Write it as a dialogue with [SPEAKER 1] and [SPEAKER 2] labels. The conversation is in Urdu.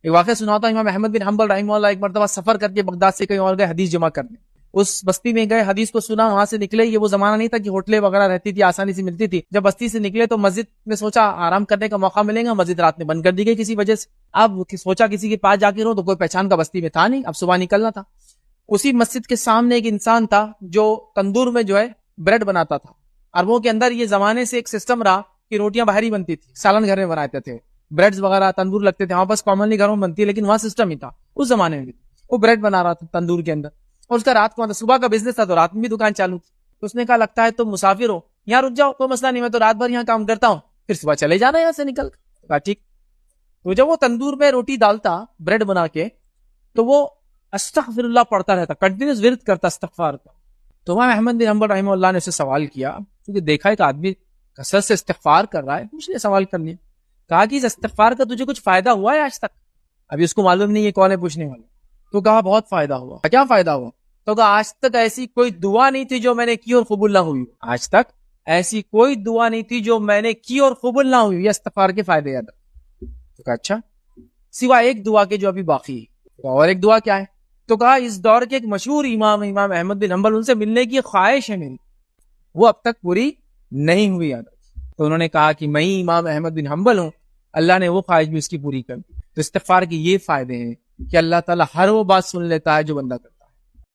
[SPEAKER 1] ایک واقعہ سناتا ہوں، امام احمد بن حنبل رحمہ اللہ ایک مرتبہ سفر کر کے بغداد سے کہیں اور گئے حدیث جمع کرنے. اس بستی میں گئے، حدیث کو سنا، وہاں سے نکلے. یہ وہ زمانہ نہیں تھا کہ ہوٹلیں وغیرہ رہتی تھی، آسانی سے ملتی تھی. جب بستی سے نکلے تو مسجد میں سوچا آرام کرنے کا موقع ملے گا، مسجد رات میں بند کر دی گئی کسی وجہ سے. اب سوچا کسی کے پاس جا کے رہو، تو کوئی پہچان کا بستی میں تھا نہیں، اب صبح نکلنا تھا. اسی مسجد کے سامنے ایک انسان تھا جو تندور میں جو ہے بریڈ بناتا تھا. عربوں کے اندر یہ زمانے سے ایک سسٹم رہا کہ روٹیاں باہر ہی بنتی تھی، سالن گھر میں بناتے تھے، بریڈز وغیرہ تندور لگتے تھے. وہاں بس کامنلی گھروں میں بنتی ہے، لیکن وہاں سسٹم ہی تھا اس زمانے میں. وہ بریڈ بنا رہا تھا تندور کے اندر، اور اس کا رات کو صبح کا بزنس تھا تو رات میں بھی دکان چالو تھی. تو اس نے کہا لگتا ہے تم مسافر ہو، یہاں رک جاؤ، کوئی مسئلہ نہیں، میں تو رات بھر یہاں کام کرتا ہوں، پھر صبح چلے جانا یہاں سے نکل. کہا ٹھیک. تو جب وہ تندور میں روٹی ڈالتا بریڈ بنا کے، تو وہ استغفر اللہ پڑھتا رہتا، کنٹینیوس ورد کرتا استغفار کا. تو امام احمد بن حنبل رحمہ اللہ نے اسے سوال کیا، کیونکہ دیکھا ایک آدمی کثرت سے استغفار کر رہا ہے، اس نے سوال کر لیا. کہا کہ اس استغفار کا تجھے کچھ فائدہ ہوا ہے آج تک؟ ابھی اس کو معلوم نہیں ہے کون ہے پوچھنے والا. تو کہا بہت فائدہ ہوا. کیا فائدہ ہوا؟ تو کہا آج تک ایسی کوئی دعا نہیں تھی جو میں نے کی اور قبول نہ ہوئی. آج تک ایسی کوئی دعا نہیں تھی جو میں نے کی اور قبول نہ ہوئی. یہ استغفار کے فائدے یاد. تو کہا اچھا، سوائے ایک دعا کے جو ابھی باقی ہے. تو اور ایک دعا کیا ہے؟ تو کہا اس دور کے ایک مشہور امام احمد بن حنبل، ان سے ملنے کی خواہش ہے میری، وہ اب تک پوری نہیں ہوئی. یاد. تو انہوں نے کہا کہ میں ہی امام احمد بن حنبل ہوں، اللہ نے وہ خواہش بھی اس کی پوری کر دی. تو استغفار کے یہ فائدے ہیں کہ اللہ تعالیٰ ہر وہ بات سن لیتا ہے جو بندہ کرتا ہے.